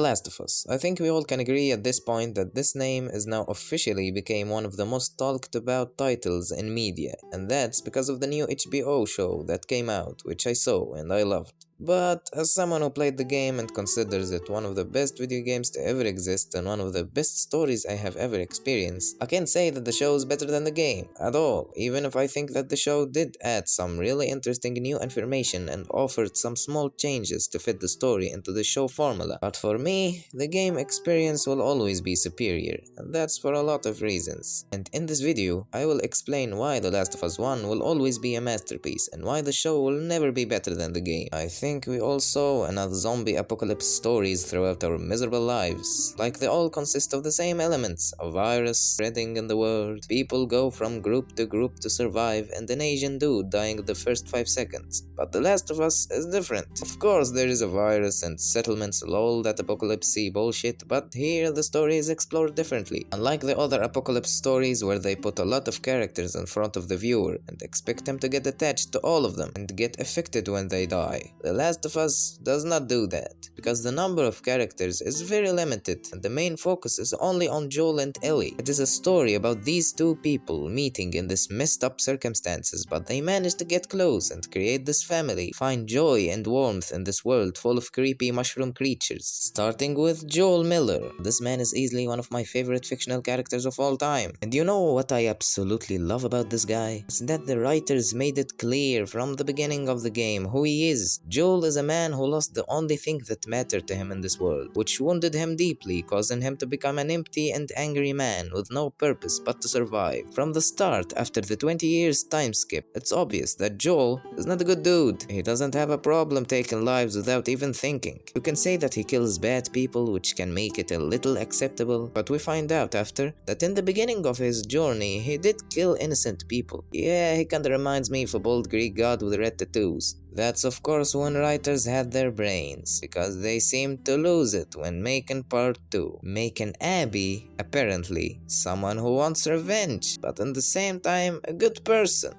The Last of Us. I think we all can agree at this point that this name is now officially became one of the most talked about titles in media, and that's because of the new HBO show that came out, which I saw and I loved. But as someone who played the game and considers it one of the best video games to ever exist and one of the best stories I have ever experienced, I can't say that the show is better than the game at all, even if I think that the show did add some really interesting new information and offered some small changes to fit the story into the show formula. But for me, the game experience will always be superior, and that's for a lot of reasons. And in this video, I will explain why The Last of Us 1 will always be a masterpiece and why the show will never be better than the game. I think we all saw enough zombie apocalypse stories throughout our miserable lives. Like they all consist of the same elements: a virus spreading in the world, people go from group to survive, and an Asian dude dying in the first 5 seconds. But The Last of Us is different. Of course there is a virus and settlements, lol, that apocalypse bullshit, but here the story is explored differently. Unlike the other apocalypse stories where they put a lot of characters in front of the viewer and expect them to get attached to all of them and get affected when they die, The Last of Us does not do that, because the number of characters is very limited and the main focus is only on Joel and Ellie. It is a story about these two people meeting in this messed up circumstances, but they manage to get close and create this family, find joy and warmth in this world full of creepy mushroom creatures. Starting with Joel Miller. This man is easily one of my favorite fictional characters of all time. And you know what I absolutely love about this guy? It's that the writers made it clear from the beginning of the game who he is. Joel is a man who lost the only thing that mattered to him in this world, which wounded him deeply, causing him to become an empty and angry man with no purpose but to survive. From the start, after the 20 years time skip, it's obvious that Joel is not a good dude. He doesn't have a problem taking lives without even thinking. You can say that he kills bad people, which can make it a little acceptable, but we find out after that in the beginning of his journey, he did kill innocent people. Yeah, he kinda reminds me of a bold Greek god with red tattoos. That's of course when writers had their brains, because they seemed to lose it when making part 2, making Abby, apparently, someone who wants revenge, but at the same time a good person.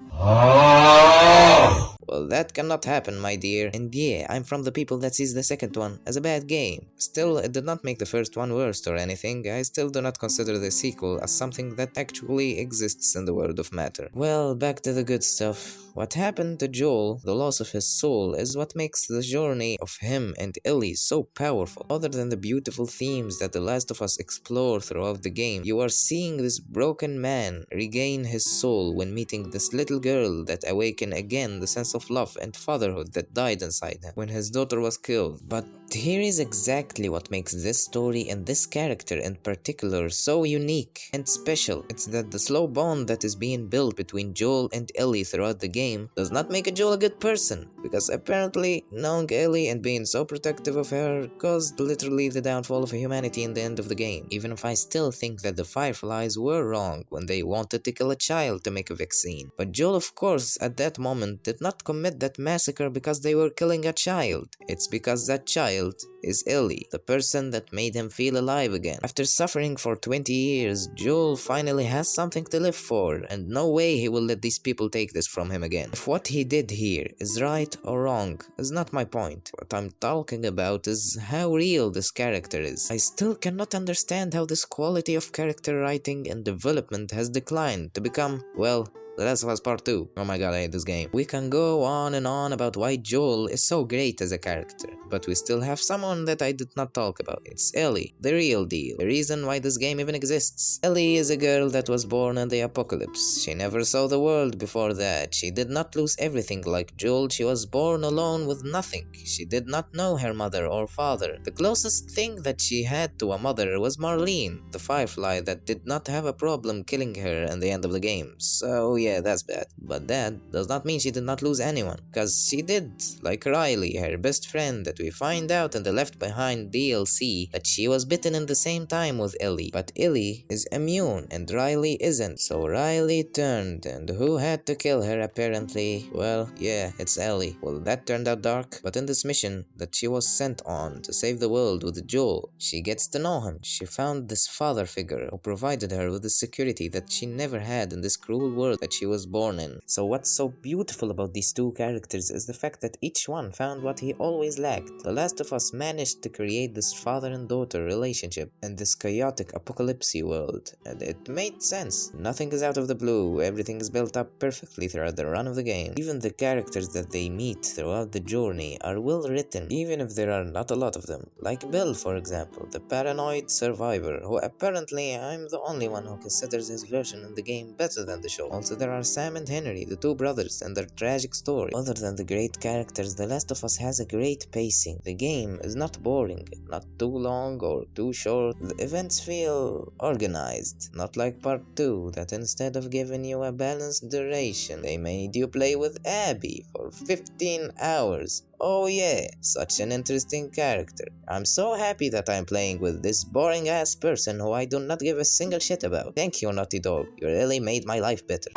Well, that cannot happen, my dear, and yeah, I'm from the people that sees the second one as a bad game. Still, it did not make the first one worse or anything. I still do not consider the sequel as something that actually exists in the world of matter. Well, back to the good stuff. What happened to Joel, the loss of his soul, is what makes the journey of him and Ellie so powerful. Other than the beautiful themes that The Last of Us explore throughout the game, you are seeing this broken man regain his soul when meeting this little girl that awakened again the sense of love and fatherhood that died inside him when his daughter was killed. But here is exactly what makes this story and this character in particular so unique and special. It's that the slow bond that is being built between Joel and Ellie throughout the game does not make Joel a good person, because apparently knowing Ellie and being so protective of her caused literally the downfall of humanity in the end of the game. Even if I still think that the Fireflies were wrong when they wanted to kill a child to make a vaccine. But Joel, of course, at that moment did not commit that massacre because they were killing a child. It's because that child is Ellie, the person that made him feel alive again. After suffering for 20 years, Joel finally has something to live for, and no way he will let these people take this from him again. If what he did here is right or wrong is not my point. What I'm talking about is how real this character is. I still cannot understand how this quality of character writing and development has declined to become, well, The Last of Us Part 2. Oh my god, I hate this game. We can go on and on about why Joel is so great as a character, but we still have someone that I did not talk about. It's Ellie, the real deal, the reason why this game even exists. Ellie is a girl that was born in the apocalypse. She never saw the world before that. She did not lose everything like Joel. She was born alone with nothing. She did not know her mother or father. The closest thing that she had to a mother was Marlene, the Firefly that did not have a problem killing her in the end of the game. So yeah, that's bad. But that does not mean she did not lose anyone, cause she did, like Riley, her best friend, that we find out in the Left Behind DLC that she was bitten in the same time with Ellie. But Ellie is immune and Riley isn't, so Riley turned, and who had to kill her apparently? Well, yeah, it's Ellie. Well, that turned out dark, but in this mission that she was sent on to save the world with Joel, she gets to know him. She found this father figure who provided her with the security that she never had in this cruel world that which he was born in. So what's so beautiful about these two characters is the fact that each one found what he always lacked. The Last of Us managed to create this father and daughter relationship in this chaotic apocalypse world, and it made sense. Nothing is out of the blue, everything is built up perfectly throughout the run of the game. Even the characters that they meet throughout the journey are well written, even if there are not a lot of them. Like Bill, for example, the paranoid survivor, who apparently I'm the only one who considers his version in the game better than the show. Also, there are Sam and Henry, the two brothers, and their tragic story. Other than the great characters, The Last of Us has a great pacing. The game is not boring, not too long or too short. The events feel organized, not like part 2 that instead of giving you a balanced duration, they made you play with Abby for 15 hours. Oh yeah, such an interesting character. I'm so happy that I'm playing with this boring ass person who I do not give a single shit about. Thank you, Naughty Dog, you really made my life better.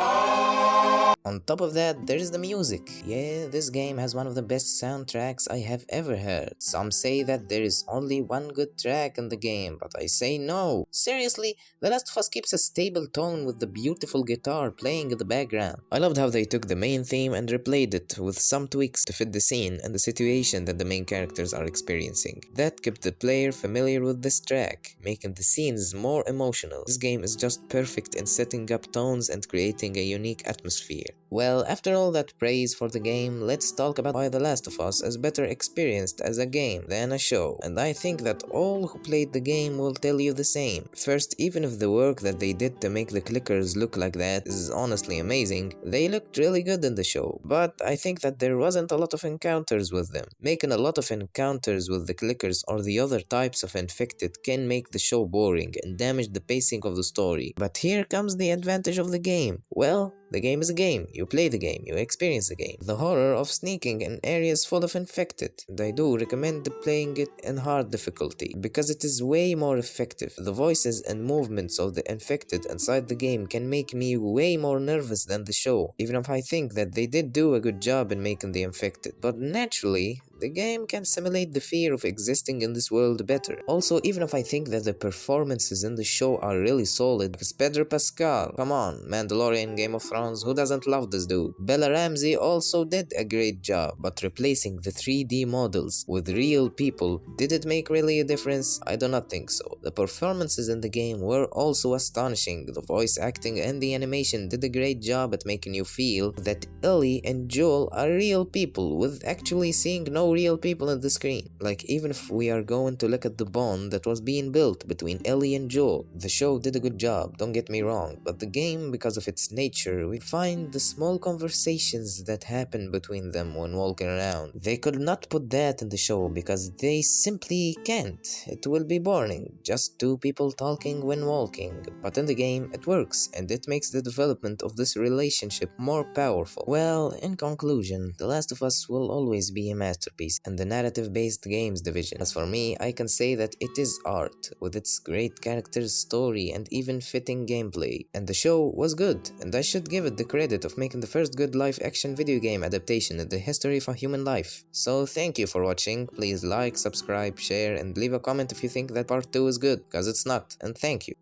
On top of that, there is the music. Yeah, this game has one of the best soundtracks I have ever heard. Some say that there is only one good track in the game, but I say no. Seriously, The Last of Us keeps a stable tone with the beautiful guitar playing in the background. I loved how they took the main theme and replayed it with some tweaks to fit the scene and the situation that the main characters are experiencing. That kept the player familiar with this track, making the scenes more emotional. This game is just perfect in setting up tones and creating a unique atmosphere. Well, after all that praise for the game, let's talk about why The Last of Us is better experienced as a game than a show, and I think that all who played the game will tell you the same. First, even if the work that they did to make the clickers look like that is honestly amazing, they looked really good in the show, but I think that there wasn't a lot of encounters with them. Making a lot of encounters with the clickers or the other types of infected can make the show boring and damage the pacing of the story. But here comes the advantage of the game. Well, the game is a game. You play the game, you experience the game. The horror of sneaking in areas full of infected. And I do recommend playing it in hard difficulty, because it is way more effective. The voices and movements of the infected inside the game can make me way more nervous than the show, even if I think that they did do a good job in making the infected. But naturally, the game can simulate the fear of existing in this world better. Also, even if I think that the performances in the show are really solid, because Pedro Pascal, come on, Mandalorian, Game of Thrones, who doesn't love this dude? Bella Ramsey also did a great job, but replacing the 3D models with real people, did it make really a difference? I do not think so. The performances in the game were also astonishing. The voice acting and the animation did a great job at making you feel that Ellie and Joel are real people, with actually seeing no real people on the screen. Like, even if we are going to look at the bond that was being built between Ellie and Joel, the show did a good job, don't get me wrong, but the game, because of its nature, we find the small conversations that happen between them when walking around. They could not put that in the show because they simply can't. It will be boring, just two people talking when walking. But in the game, it works, and it makes the development of this relationship more powerful. Well, in conclusion, The Last of Us will always be a masterpiece and the narrative-based games division. As for me, I can say that it is art, with its great characters, story, and even fitting gameplay. And the show was good, and I should give it the credit of making the first good live-action video game adaptation in the history of human life. So thank you for watching, please like, subscribe, share, and leave a comment if you think that part 2 is good, cause it's not, and thank you.